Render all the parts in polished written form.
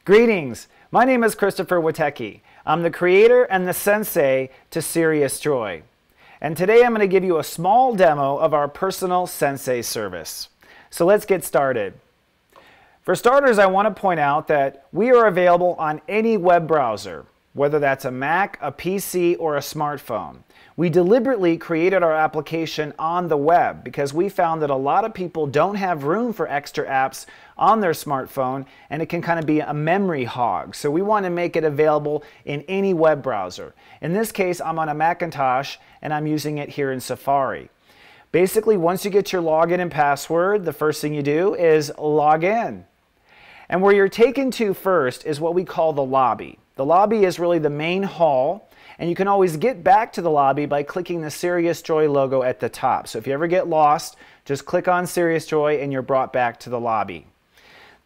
Greetings, my name is Christopher Witecki. I'm the creator and the sensei to Sirius JoY. And today I'm going to give you a small demo of our personal sensei service. So let's get started. For starters, I want to point out that we are available on any web browser, whether that's a Mac, a PC, or a smartphone. We deliberately created our application on the web because we found that a lot of people don't have room for extra apps on their smartphone, and it can kind of be a memory hog. So we want to make it available in any web browser. In this case, I'm on a Macintosh and I'm using it here in Safari. Basically, once you get your login and password, the first thing you do is log in. And where you're taken to first is what we call the lobby. The lobby is really the main hall, and you can always get back to the lobby by clicking the Sirius JoY logo at the top. So if you ever get lost, just click on Sirius JoY and you're brought back to the lobby.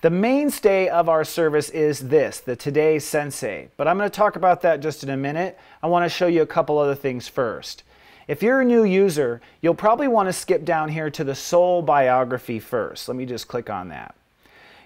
The mainstay of our service is this, the Today Sensei. But I'm going to talk about that just in a minute. I want to show you a couple other things first. If you're a new user, you'll probably want to skip down here to the Soul Biography first. Let me just click on that.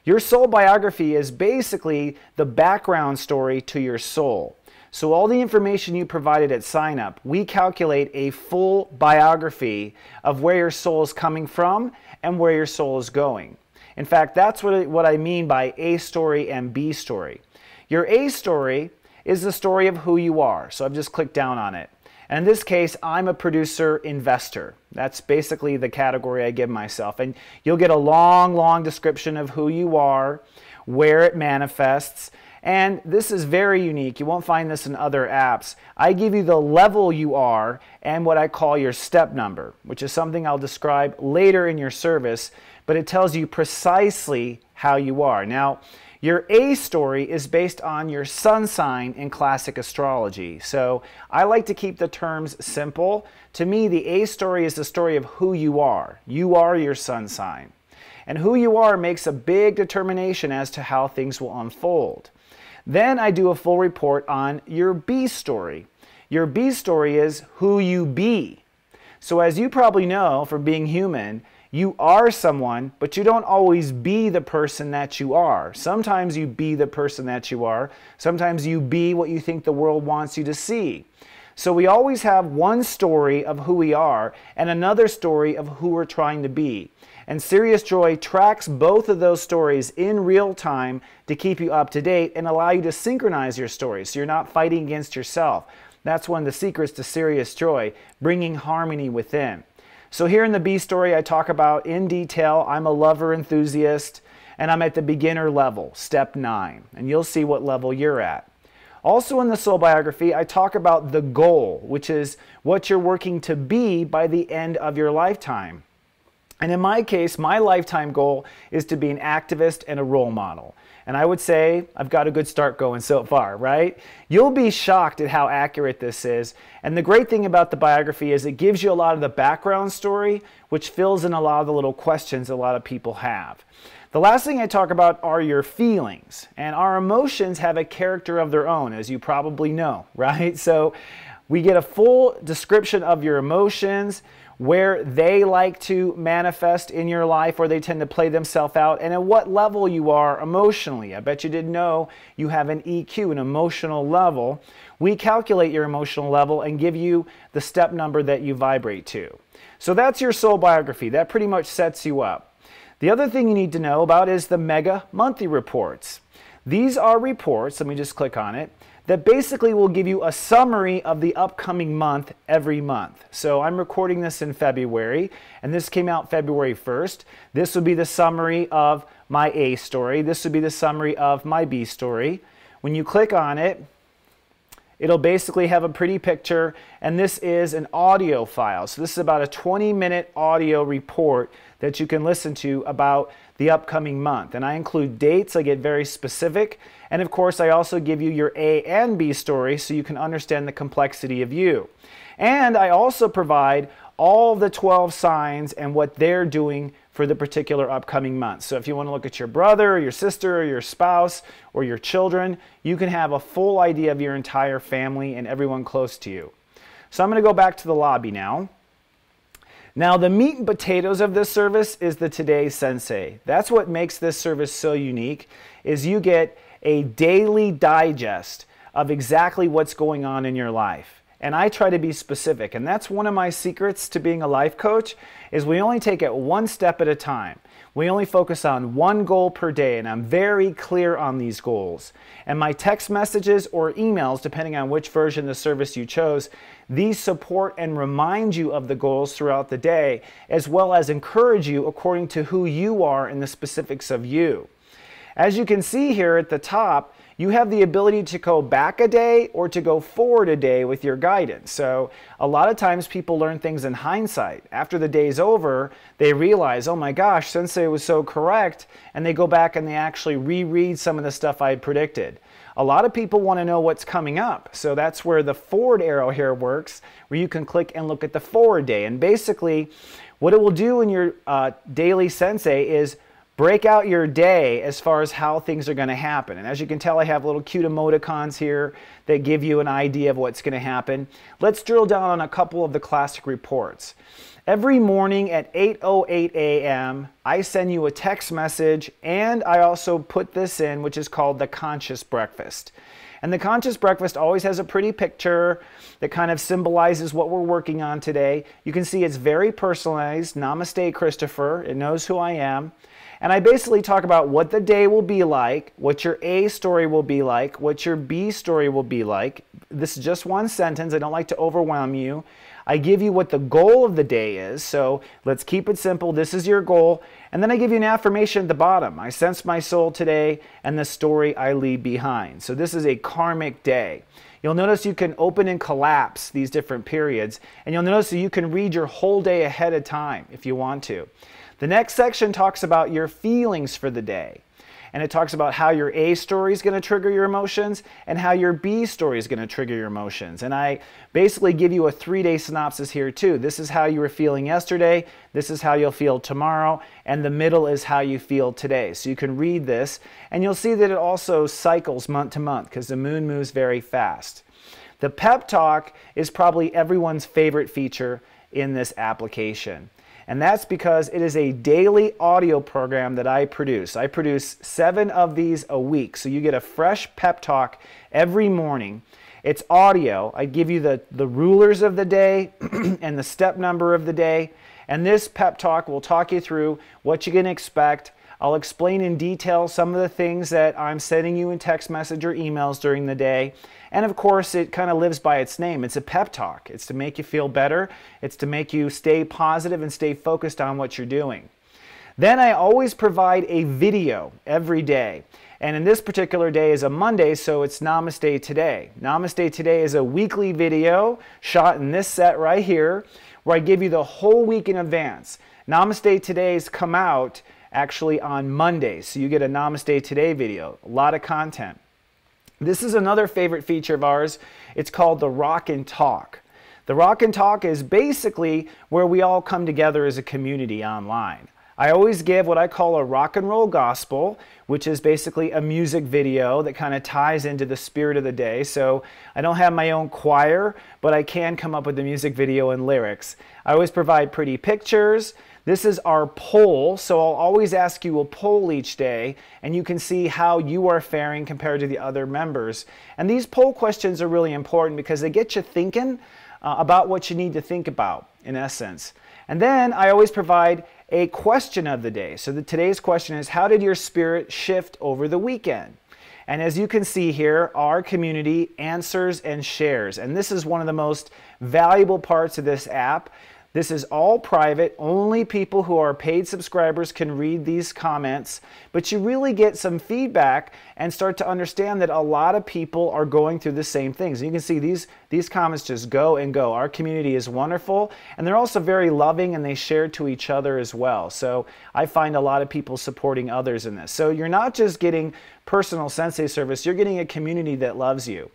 Your soul biography is basically the background story to your soul. So all the information you provided at sign up, we calculate a full biography of where your soul is coming from and where your soul is going. In fact, that's what I mean by A story and B story. Your A story is the story of who you are. So I've just clicked down on it. And in this case, I'm a producer investor. That's basically the category I give myself. And you'll get a long description of who you are, where it manifests. And this is very unique. You won't find this in other apps. I give you the level you are and what I call your step number, which is something I'll describe later in your service, but it tells you precisely how you are. Now, your A story is based on your sun sign in classic astrology. So I like to keep the terms simple. To me, the A story is the story of who you are. You are your sun sign. And who you are makes a big determination as to how things will unfold. Then I do a full report on your B story. Your B story is who you be. So as you probably know from being human, you are someone, but you don't always be the person that you are. Sometimes you be the person that you are. Sometimes you be what you think the world wants you to see. So we always have one story of who we are and another story of who we're trying to be. And Sirius JoY tracks both of those stories in real time to keep you up to date and allow you to synchronize your stories so you're not fighting against yourself. That's one of the secrets to Sirius JoY, bringing harmony within. So here in the B story, I talk about in detail, I'm a lover enthusiast, and I'm at the beginner level, step 9. And you'll see what level you're at. Also in the soul biography, I talk about the goal, which is what you're working to be by the end of your lifetime. And in my case, my lifetime goal is to be an activist and a role model. And I would say I've got a good start going so far, right? You'll be shocked at how accurate this is. And the great thing about the biography is it gives you a lot of the background story, which fills in a lot of the little questions a lot of people have. The last thing I talk about are your feelings. And our emotions have a character of their own, as you probably know, right? So we get a full description of your emotions, where they like to manifest in your life, where they tend to play themselves out, and at what level you are emotionally. I bet you didn't know you have an EQ, an emotional level. We calculate your emotional level and give you the step number that you vibrate to. So that's your soul biography. That pretty much sets you up. The other thing you need to know about is the mega monthly reports. These are reports, let me just click on it, that basically will give you a summary of the upcoming month every month. So I'm recording this in February, and this came out February 1st. This would be the summary of my A story. This would be the summary of my B story. When you click on it, it'll basically have a pretty picture, and this is an audio file. So this is about a 20-minute audio report that you can listen to about the upcoming month. And I include dates, I get very specific, and of course I also give you your A and B story so you can understand the complexity of you. And I also provide all the 12 signs and what they're doing for the particular upcoming month. So if you want to look at your brother or your sister or your spouse or your children, you can have a full idea of your entire family and everyone close to you. So I'm going to go back to the lobby now. Now the meat and potatoes of this service is the Today Sensei. That's what makes this service so unique, is you get a daily digest of exactly what's going on in your life. And I try to be specific. And that's one of my secrets to being a life coach, is we only take it one step at a time. We only focus on one goal per day, and I'm very clear on these goals. And my text messages or emails, depending on which version of the service you chose, these support and remind you of the goals throughout the day, as well as encourage you according to who you are and the specifics of you. As you can see here at the top, you have the ability to go back a day or to go forward a day with your guidance. So a lot of times people learn things in hindsight. After the day's over, they realize, oh my gosh, Sensei was so correct, and they go back and they actually reread some of the stuff I had predicted. A lot of people want to know what's coming up. So that's where the forward arrow here works, where you can click and look at the forward day. And basically, what it will do in your daily Sensei is break out your day as far as how things are going to happen. And as you can tell, I have little cute emoticons here that give you an idea of what's going to happen. Let's drill down on a couple of the classic reports. Every morning at 8:08 a.m., I send you a text message, and I also put this in, which is called the Conscious Breakfast. And the Conscious Breakfast always has a pretty picture that kind of symbolizes what we're working on today. You can see it's very personalized. Namaste, Christopher. It knows who I am. And I basically talk about what the day will be like, what your A story will be like, what your B story will be like. This is just one sentence. I don't like to overwhelm you. I give you what the goal of the day is. So let's keep it simple. This is your goal. And then I give you an affirmation at the bottom. I sense my soul today and the story I leave behind. So this is a karmic day. You'll notice you can open and collapse these different periods. And you'll notice that you can read your whole day ahead of time if you want to. The next section talks about your feelings for the day. And it talks about how your A story is going to trigger your emotions and how your B story is going to trigger your emotions. And I basically give you a 3-day synopsis here too. This is how you were feeling yesterday. This is how you'll feel tomorrow. And the middle is how you feel today. So you can read this, and you'll see that it also cycles month to month because the moon moves very fast. The Pep Talk is probably everyone's favorite feature in this application. And that's because it is a daily audio program that I produce. I produce 7 of these a week. So you get a fresh pep talk every morning. It's audio. I give you the rulers of the day and the step number of the day. And this pep talk will talk you through what you can expect. I'll explain in detail some of the things that I'm sending you in text message or emails during the day. And of course, it kind of lives by its name. It's a pep talk. It's to make you feel better. It's to make you stay positive and stay focused on what you're doing. Then I always provide a video every day. And in this particular day is a Monday, so it's Namaste Today. Namaste Today is a weekly video shot in this set right here, where I give you the whole week in advance. Namaste Today's come out actually on Monday, so you get a Namaste Today video. A lot of content. This is another favorite feature of ours. It's called the Rock and Talk. The Rock and Talk is basically where we all come together as a community online. I always give what I call a rock and roll gospel, which is basically a music video that kind of ties into the spirit of the day. So I don't have my own choir, but I can come up with the music video and lyrics. I always provide pretty pictures. This is our poll, so I'll always ask you a poll each day, and you can see how you are faring compared to the other members. And these poll questions are really important because they get you thinking about what you need to think about, in essence. And then I always provide a question of the day. So today's question is, how did your spirit shift over the weekend? And as you can see here, our community answers and shares. And this is one of the most valuable parts of this app. This is all private. Only people who are paid subscribers can read these comments, but you really get some feedback and start to understand that a lot of people are going through the same things. And you can see these comments just go and go. Our community is wonderful, and they're also very loving, and they share to each other as well. So I find a lot of people supporting others in this. So you're not just getting personal Sensei service, you're getting a community that loves you.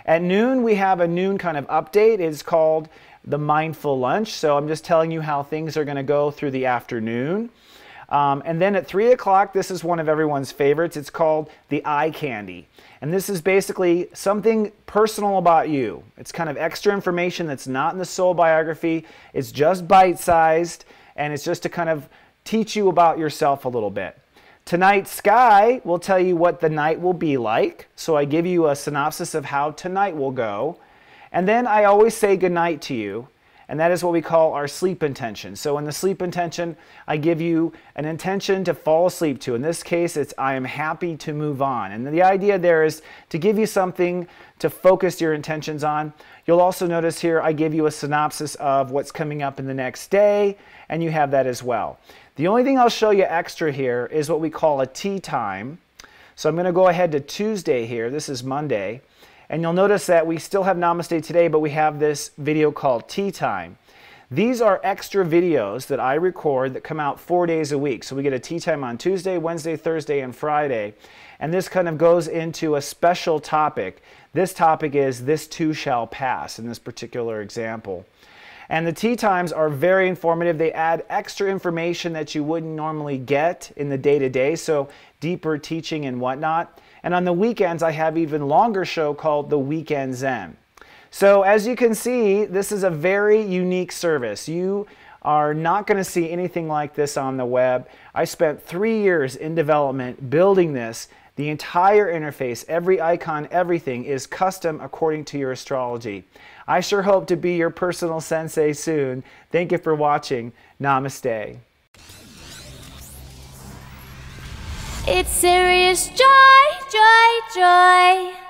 At noon, we have a noon kind of update. It's called the Mindful Lunch. So I'm just telling you how things are going to go through the afternoon. And then at 3 o'clock, this is one of everyone's favorites. It's called the Eye Candy. And this is basically something personal about you. It's kind of extra information that's not in the soul biography. It's just bite-sized, and it's just to kind of teach you about yourself a little bit. Tonight's sky will tell you what the night will be like. So I give you a synopsis of how tonight will go. And then I always say goodnight to you. And that is what we call our sleep intention. So in the sleep intention, I give you an intention to fall asleep to. In this case, it's I am happy to move on. And the idea there is to give you something to focus your intentions on. You'll also notice here I give you a synopsis of what's coming up in the next day, and you have that as well. The only thing I'll show you extra here is what we call a tea time. So I'm going to go ahead to Tuesday here. This is Monday. And you'll notice that we still have Namaste today, but we have this video called Tea Time. These are extra videos that I record that come out 4 days a week. So we get a tea time on Tuesday, Wednesday, Thursday, and Friday. And this kind of goes into a special topic. This topic is This Too Shall Pass in this particular example. And the tea times are very informative. They add extra information that you wouldn't normally get in the day-to-day, so deeper teaching and whatnot. And on the weekends, I have even longer show called The Weekend Zen. So as you can see, this is a very unique service. You are not going to see anything like this on the web. I spent 3 years in development building this. The entire interface, every icon, everything is custom according to your astrology. I sure hope to be your personal sensei soon. Thank you for watching. Namaste. It's Sirius, JoY, JoY, JoY.